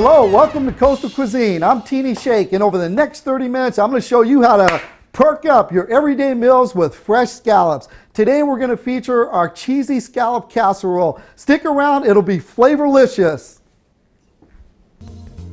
Hello, welcome to Coastal Cuisine. I'm Teeny Shake, and over the next 30 minutes, I'm going to show you how to perk up your everyday meals with fresh scallops. Today, we're going to feature our cheesy scallop casserole. Stick around, it'll be flavorlicious.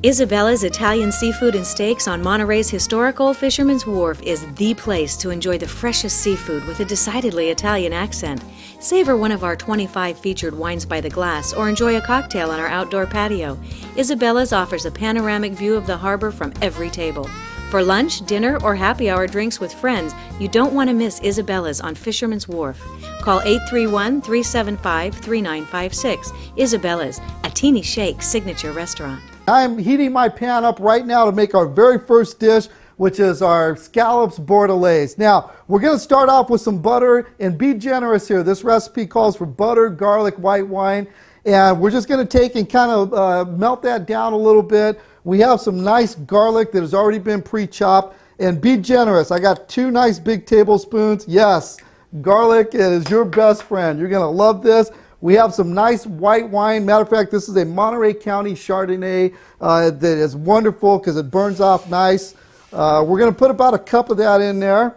Isabella's Italian Seafood and Steaks on Monterey's historic Old Fisherman's Wharf is the place to enjoy the freshest seafood with a decidedly Italian accent. Savor one of our 25 featured wines by the glass or enjoy a cocktail on our outdoor patio. Isabella's offers a panoramic view of the harbor from every table. For lunch, dinner, or happy hour drinks with friends, you don't want to miss Isabella's on Fisherman's Wharf. Call 831-375-3956. Isabella's, a Teeny Shake signature restaurant. I'm heating my pan up right now to make our very first dish, which is our scallops bordelaise. Now, we're going to start off with some butter, and be generous here. This recipe calls for butter, garlic, white wine, and we're just going to take and kind of melt that down a little bit. We have some nice garlic that has already been pre-chopped, and be generous. I got 2 nice big tablespoons. Yes, garlic is your best friend. You're going to love this. We have some nice white wine. Matter of fact, this is a Monterey County Chardonnay that is wonderful because it burns off nice. We're going to put about a cup of that in there.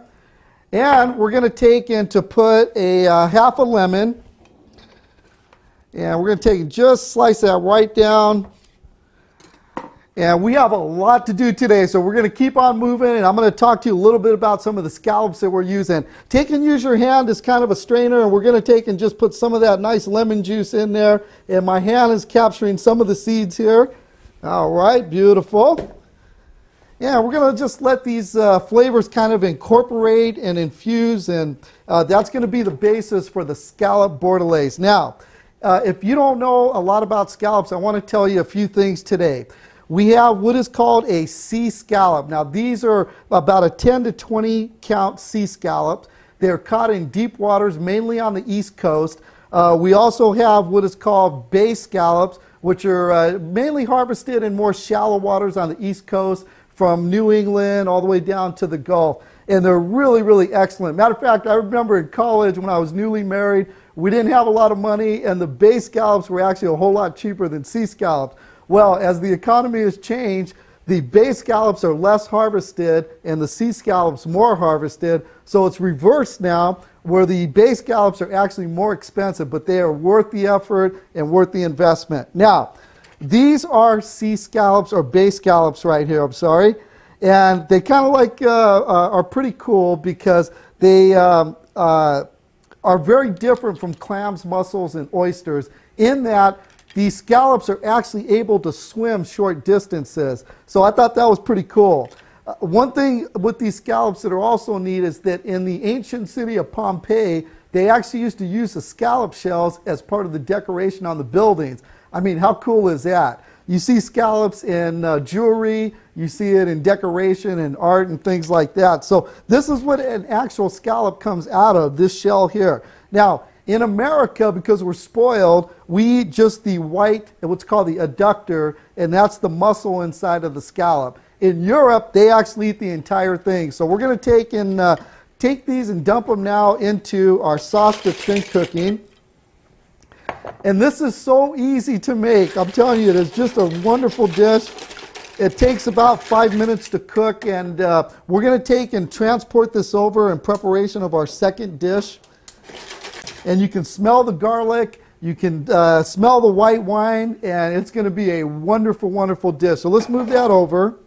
And we're going to take and to put a half a lemon. And we're going to take and just slice that right down. And we have a lot to do today, so we're going to keep on moving, and I'm going to talk to you a little bit about some of the scallops that we're using. Take and use your hand as kind of a strainer, and we're going to take and just put some of that nice lemon juice in there. And my hand is capturing some of the seeds here. All right, beautiful. Yeah, we're going to just let these flavors kind of incorporate and infuse, and that's going to be the basis for the scallop bordelaise. Now, if you don't know a lot about scallops, I want to tell you a few things today. We have what is called a sea scallop. Now, these are about a 10 to 20 count sea scallops. They're caught in deep waters, mainly on the East Coast. We also have what is called bay scallops, which are mainly harvested in more shallow waters on the East Coast, from New England all the way down to the Gulf. And they're really, really excellent. Matter of fact, I remember in college when I was newly married, we didn't have a lot of money, and the bay scallops were actually a whole lot cheaper than sea scallops. Well, as the economy has changed, the bay scallops are less harvested and the sea scallops more harvested. So it's reversed now, where the bay scallops are actually more expensive, but they are worth the effort and worth the investment. Now, these are sea scallops, or bay scallops right here, I'm sorry. And they kind of like are pretty cool because they are very different from clams, mussels, and oysters in that these scallops are actually able to swim short distances. So I thought that was pretty cool. One thing with these scallops that are also neat is that in the ancient city of Pompeii, they actually used to use the scallop shells as part of the decoration on the buildings. I mean, how cool is that? You see scallops in jewelry, you see it in decoration and art and things like that. So this is what an actual scallop comes out of, this shell here. Now, in America, because we're spoiled, we eat just the white, what's called the adductor, and that's the muscle inside of the scallop. In Europe, they actually eat the entire thing. So we're going to take these and dump them now into our sauce that's been cooking. And this is so easy to make. I'm telling you, it is just a wonderful dish. It takes about 5 minutes to cook, and we're going to take and transport this over in preparation of our second dish. And you can smell the garlic, you can smell the white wine, and it's going to be a wonderful, wonderful dish. So let's move that over.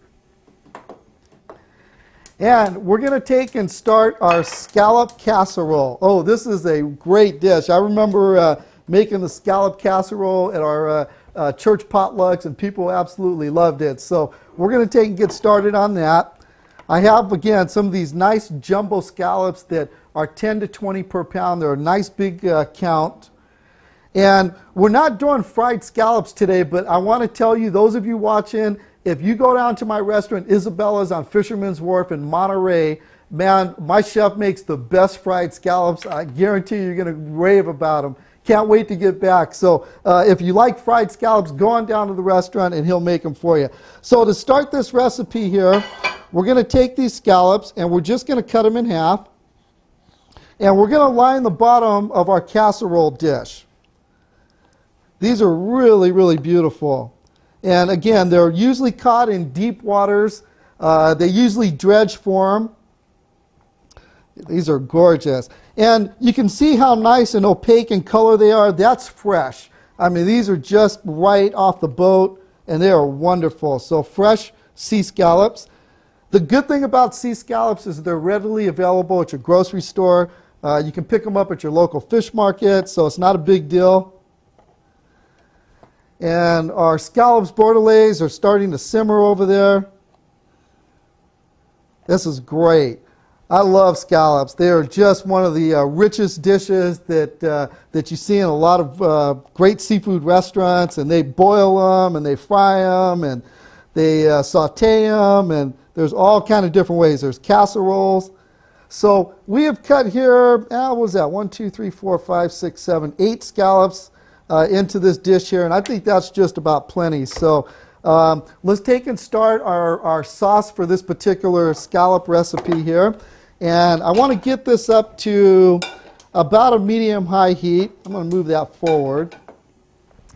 And we're going to take and start our scallop casserole. Oh, this is a great dish. I remember making the scallop casserole at our church potlucks, and people absolutely loved it. So we're going to take and get started on that. I have, again, some of these nice jumbo scallops that are 10 to 20 per pound. They're a nice big count. And we're not doing fried scallops today, but I want to tell you, those of you watching, if you go down to my restaurant, Isabella's on Fisherman's Wharf in Monterey, man, my chef makes the best fried scallops. I guarantee you're going to rave about them. Can't wait to get back. So if you like fried scallops, go on down to the restaurant and he'll make them for you. So to start this recipe here, we're going to take these scallops and we're just going to cut them in half. And we're going to line the bottom of our casserole dish. These are really, really beautiful. And again, they're usually caught in deep waters. They usually dredge for them. These are gorgeous. And you can see how nice and opaque in color they are. That's fresh. I mean, these are just right off the boat, and they are wonderful. So fresh sea scallops. The good thing about sea scallops is they're readily available at your grocery store. You can pick them up at your local fish market, so it's not a big deal. And our scallops bordelaise are starting to simmer over there. This is great. I love scallops. They are just one of the richest dishes that you see in a lot of great seafood restaurants. And they boil them, and they fry them, and they saute them, and there's all kind of different ways. There's casseroles. So we have cut here, what was that? 1, 2, 3, 4, 5, 6, 7, 8 scallops into this dish here, and I think that's just about plenty. So let's take and start our sauce for this particular scallop recipe here. And I want to get this up to about a medium-high heat. I'm going to move that forward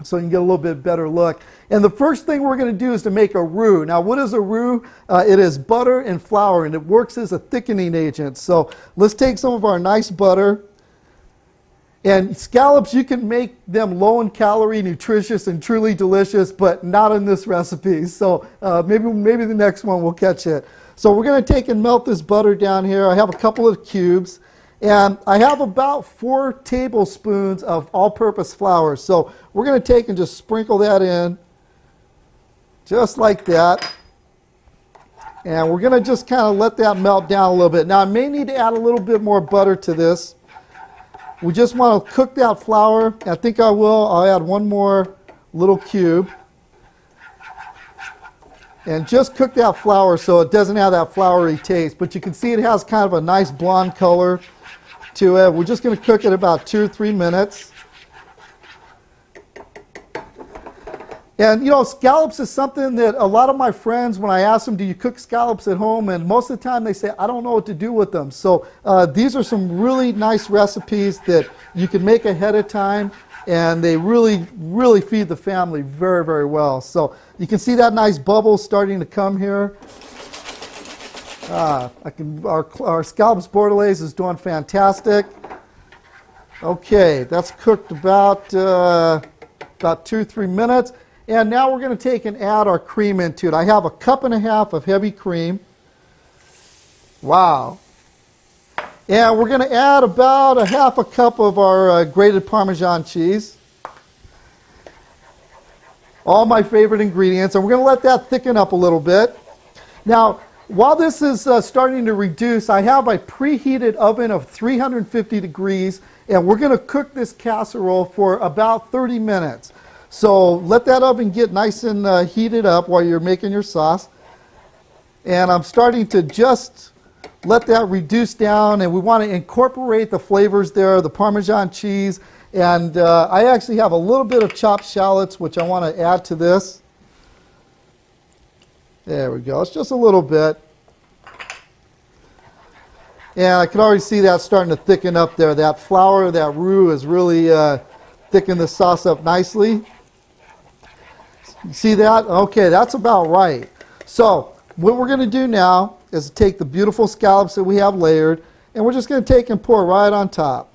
so you can get a little bit better look. And the first thing we're going to do is to make a roux. Now, what is a roux? It is butter and flour, and it works as a thickening agent. So let's take some of our nice butter. And scallops, you can make them low in calorie, nutritious, and truly delicious, but not in this recipe. So maybe the next one we'll catch it. So we're going to take and melt this butter down here. I have a couple of cubes. And I have about 4 tablespoons of all-purpose flour. So we're going to take and just sprinkle that in, just like that. And we're going to just kind of let that melt down a little bit. Now, I may need to add a little bit more butter to this. We just want to cook that flour. I think I will. I'll add one more little cube. And just cook that flour so it doesn't have that floury taste. But you can see it has kind of a nice blonde color to it. We're just going to cook it about 2 or 3 minutes. And you know, scallops is something that a lot of my friends, when I ask them, do you cook scallops at home? And most of the time they say, I don't know what to do with them. So these are some really nice recipes that you can make ahead of time. And they really, really feed the family very, very well. So you can see that nice bubble starting to come here. Our scallops bordelaise is doing fantastic. Okay, that's cooked about 2 or 3 minutes. And now we're going to take and add our cream into it. I have 1.5 cups of heavy cream. Wow. And we're going to add about 1/2 cup of our grated Parmesan cheese. All my favorite ingredients. And we're going to let that thicken up a little bit. Now, while this is starting to reduce, I have a preheated oven of 350 degrees. And we're going to cook this casserole for about 30 minutes. So let that oven get nice and heated up while you're making your sauce. And I'm starting to just let that reduce down, and we want to incorporate the flavors there, the Parmesan cheese. And I actually have a little bit of chopped shallots, which I want to add to this. There we go. It's just a little bit. And I can already see that starting to thicken up there. That flour, that roux is really thickening the sauce up nicely. See that? Okay, that's about right. So what we're going to do now is take the beautiful scallops that we have layered, and we're just going to take and pour right on top.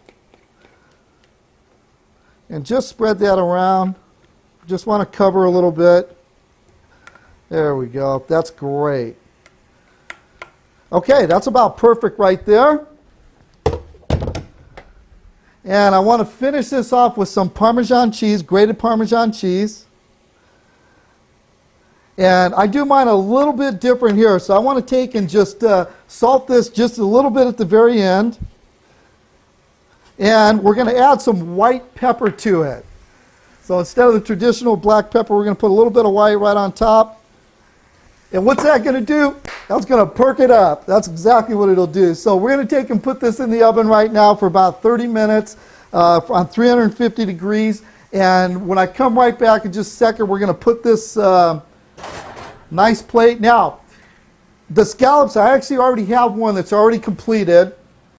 And just spread that around. Just want to cover a little bit. There we go. That's great. Okay, that's about perfect right there. And I want to finish this off with some Parmesan cheese, grated Parmesan cheese. And I do mine a little bit different here, so I want to take and just salt this just a little bit at the very end. And we're going to add some white pepper to it. So instead of the traditional black pepper, we're going to put a little bit of white right on top. And what's that going to do? That's going to perk it up. That's exactly what it'll do. So we're going to take and put this in the oven right now for about 30 minutes on 350 degrees. And when I come right back in just a second, we're going to put this nice plate. Now, the scallops, I actually already have one that's already completed.